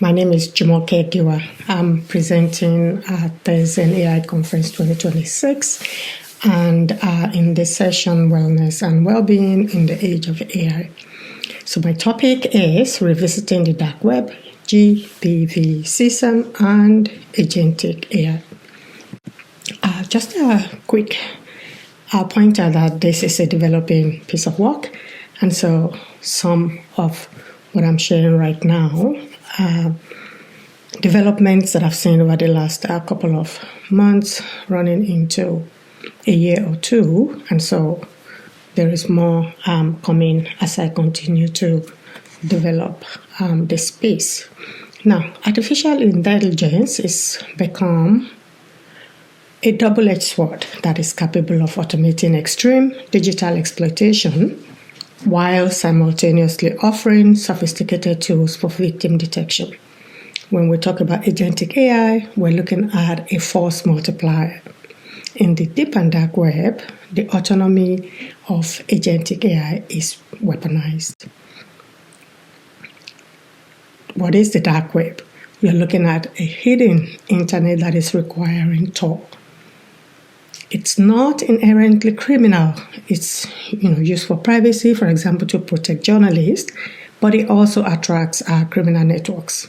My name is Jumoke Giwa. I'm presenting at the ZenAI Conference 2026 and in the session Wellness and Wellbeing in the Age of AI. So my topic is Revisiting the Dark Web, GBV System, and Agentic AI. Just a quick pointer that this is a developing piece of work, and so some of what I'm sharing right now developments that I've seen over the last couple of months running into a year or two, and so there is more coming as I continue to develop this space. Now, artificial intelligence is become a double-edged sword that is capable of automating extreme digital exploitation while simultaneously offering sophisticated tools for victim detection. When we talk about agentic AI, we're looking at a force multiplier. In the deep and dark web, the autonomy of agentic AI is weaponized. What is the dark web? We're looking at a hidden internet that is requiring talk. It's not inherently criminal. It's used for privacy, for example, to protect journalists, but it also attracts criminal networks.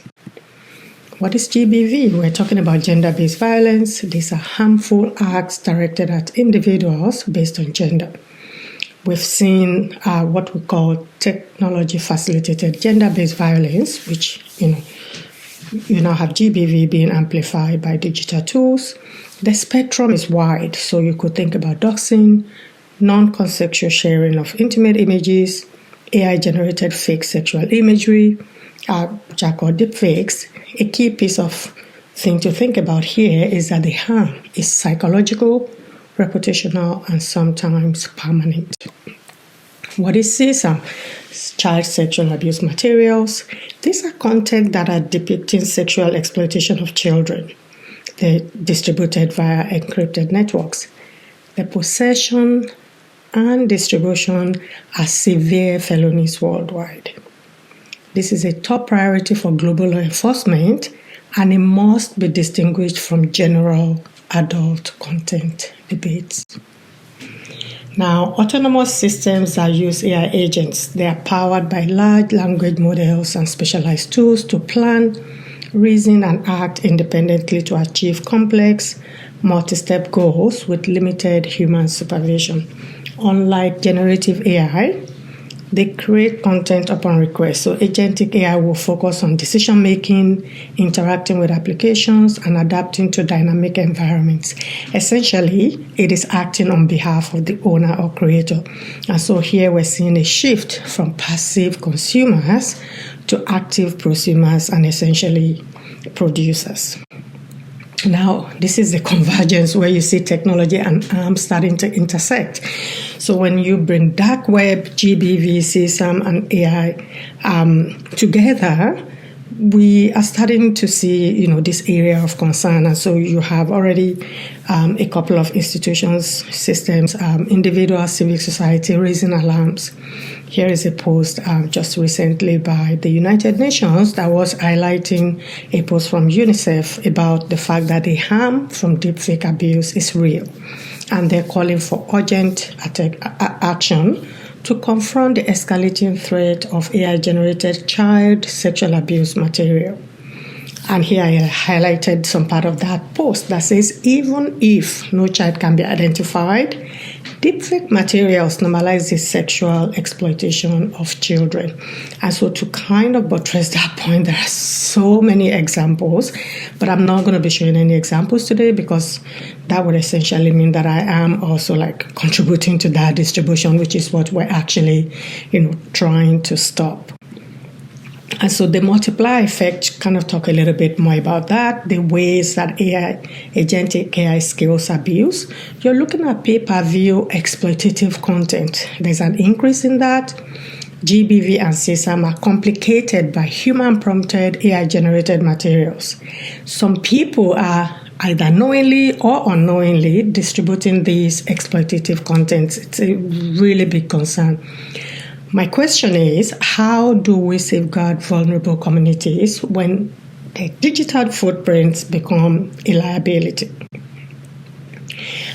What is GBV? We're talking about gender-based violence. These are harmful acts directed at individuals based on gender. We've seen what we call technology-facilitated gender-based violence, which you now have GBV being amplified by digital tools. The spectrum is wide, so you could think about doxing, non-consensual sharing of intimate images, AI-generated fake sexual imagery, which are called deepfakes. A key piece of thing to think about here is that the harm is psychological, reputational, and sometimes permanent. What is CSAM? Child sexual abuse materials. These are content that are depicting sexual exploitation of children. They're distributed via encrypted networks. The possession and distribution are severe felonies worldwide. This is a top priority for global law enforcement, and it must be distinguished from general adult content debates. Now, autonomous systems that use AI agents, they are powered by large language models and specialized tools to plan, reason, and act independently to achieve complex, multi-step goals with limited human supervision. Unlike generative AI, they create content upon request. So agentic AI will focus on decision-making, interacting with applications, and adapting to dynamic environments. Essentially, it is acting on behalf of the owner or creator. And so here we're seeing a shift from passive consumers to active prosumers and essentially producers. Now, this is the convergence where you see technology and arms starting to intersect. So when you bring dark web, GBV, CSAM, and AI together, we are starting to see, this area of concern. And so you have already a couple of institutions, systems, individuals, civic society raising alarms. Here is a post just recently by the United Nations that was highlighting a post from UNICEF about the fact that the harm from deepfake abuse is real. And they're calling for urgent action to confront the escalating threat of AI-generated child sexual abuse material. And here I highlighted some part of that post that says, even if no child can be identified, deepfake materials normalize the sexual exploitation of children. And so to kind of buttress that point, there are so many examples, but I'm not going to be showing any examples today because that would essentially mean that I am also contributing to that distribution, which is what we're actually, trying to stop. And so the multiplier effect, kind of talk a little bit more about that, the ways that agentic AI scales abuse. You're looking at pay-per-view exploitative content. There's an increase in that. GBV and CSAM are complicated by human-prompted AI-generated materials. Some people are either knowingly or unknowingly distributing these exploitative contents. It's a really big concern. My question is, how do we safeguard vulnerable communities when their digital footprints become a liability.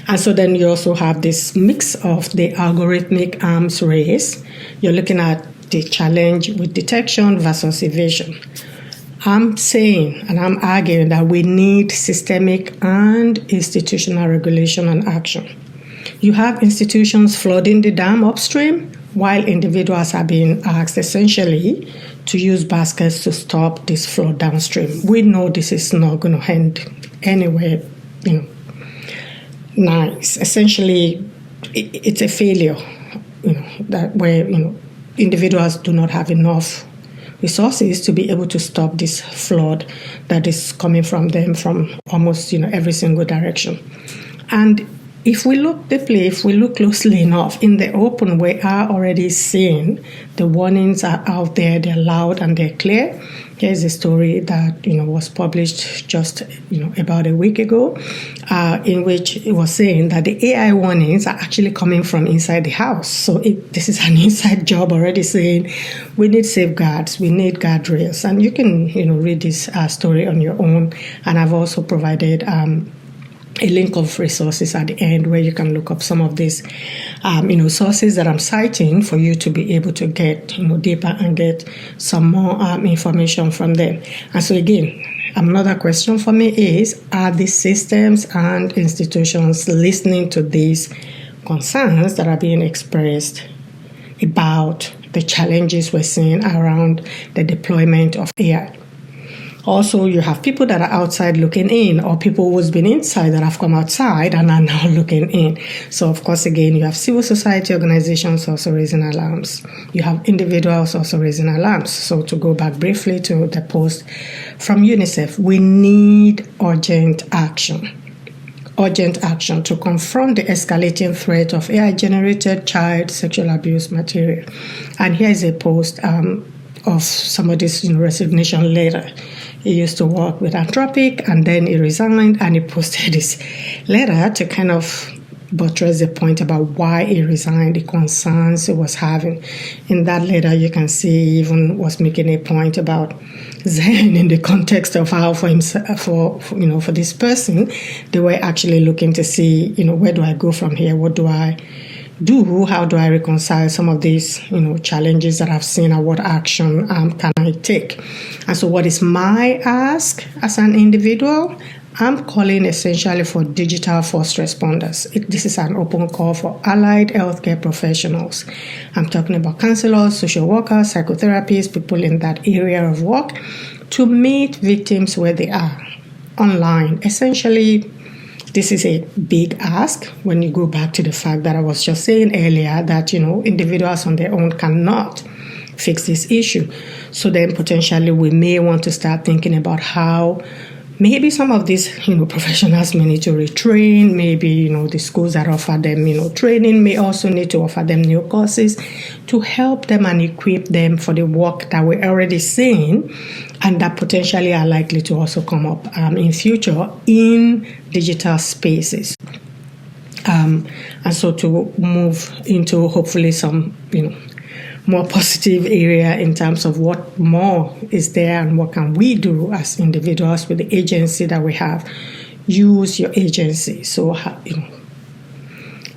And so then you also have this mix of the algorithmic arms race. You're looking at the challenge with detection versus evasion. I'm saying and I'm arguing that we need systemic and institutional regulation and action. You have institutions flooding the dam upstream, while individuals are being asked essentially to use baskets to stop this flood downstream. We know this is not going to end anywhere, nice. Essentially, it's a failure, that where, individuals do not have enough resources to be able to stop this flood that is coming from them from almost, every single direction. And if we look deeply, if we look closely enough, in the open, we are already seeing the warnings are out there, they're loud and they're clear. Here's a story that, was published just, about a week ago, in which it was saying that the AI warnings are actually coming from inside the house. So this is an inside job already saying we need safeguards, we need guardrails. And you can, read this story on your own. And I've also provided a link of resources at the end where you can look up some of these, sources that I'm citing for you to be able to get, deeper and get some more information from them. And so again, another question for me is, are the systems and institutions listening to these concerns that are being expressed about the challenges we're seeing around the deployment of AI? Also, you have people that are outside looking in, or people who's been inside that have come outside and are now looking in. So, of course, again, you have civil society organizations also raising alarms. You have individuals also raising alarms. So, to go back briefly to the post from UNICEF, we need urgent action. Urgent action to confront the escalating threat of AI-generated child sexual abuse material. And here is a post of somebody's resignation letter. He used to work with Anthropic, and then he resigned, and he posted this letter to kind of buttress the point about why he resigned, the concerns he was having. In that letter, you can see he even was making a point about Zen in the context of how for this person, they were actually looking to see, where do I go from here? What do I do? How do I reconcile some of these, challenges that I've seen, and what action can I take? And so what is my ask as an individual? I'm calling essentially for digital first responders. This is an open call for allied healthcare professionals. I'm talking about counselors, social workers, psychotherapists, people in that area of work, to meet victims where they are online. Essentially, this is a big ask when you go back to the fact that I was just saying earlier that, individuals on their own cannot fix this issue. So then potentially we may want to start thinking about how maybe some of these, professionals may need to retrain. Maybe, the schools that offer them, training may also need to offer them new courses to help them and equip them for the work that we're already seeing and that potentially are likely to also come up in future in digital spaces. And so to move into hopefully some, more positive area in terms of what more is there and what can we do as individuals with the agency that we have. Use your agency. So,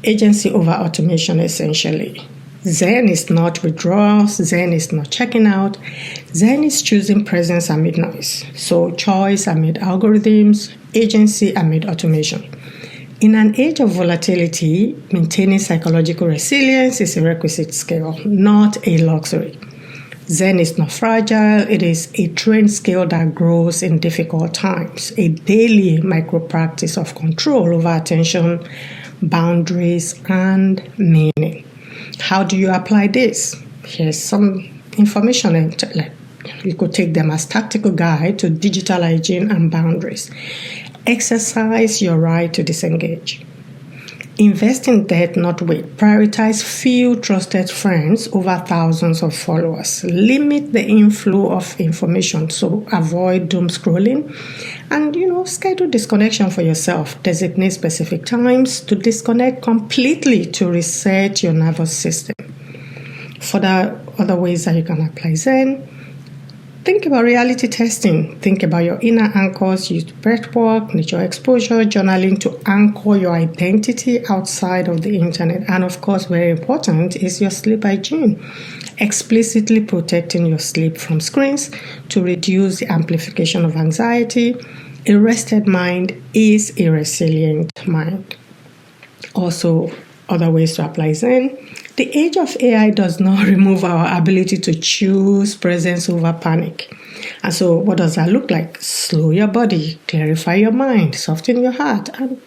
agency over automation essentially. Zen is not withdrawals. Zen is not checking out. Zen is choosing presence amid noise. So choice amid algorithms, agency amid automation. In an age of volatility, maintaining psychological resilience is a requisite skill, not a luxury. Zen is not fragile. It is a trained skill that grows in difficult times, a daily micro-practice of control over attention, boundaries, and meaning. How do you apply this? Here's some information. You could take them as tactical guide to digital hygiene and boundaries. Exercise your right to disengage. Invest in depth, not weight. Prioritize few trusted friends over thousands of followers. Limit the inflow of information, so avoid doom scrolling. And, schedule disconnection for yourself. Designate specific times to disconnect completely to reset your nervous system. For the other ways that you can apply Zen, think about reality testing. Think about your inner anchors. Use breath work, nature exposure, journaling to anchor your identity outside of the internet. And of course, very important is your sleep hygiene. Explicitly protecting your sleep from screens to reduce the amplification of anxiety. A rested mind is a resilient mind. Also, other ways to apply Zen. The age of AI does not remove our ability to choose presence over panic. And so what does that look like? Slow your body, clarify your mind, soften your heart, and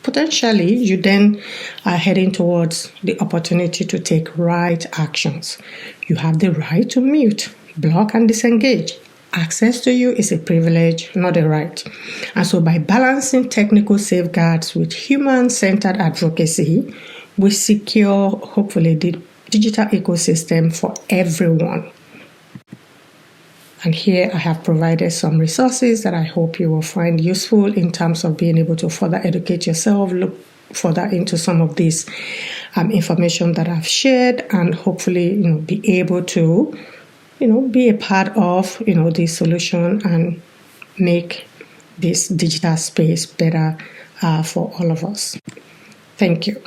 potentially you then are heading towards the opportunity to take right actions. You have the right to mute, block, and disengage. Access to you is a privilege, not a right. And so by balancing technical safeguards with human-centered advocacy, we secure, hopefully, the digital ecosystem for everyone. And here I have provided some resources that I hope you will find useful in terms of being able to further educate yourself, look further into some of this information that I've shared, and hopefully, be able to, be a part of, the solution and make this digital space better for all of us. Thank you.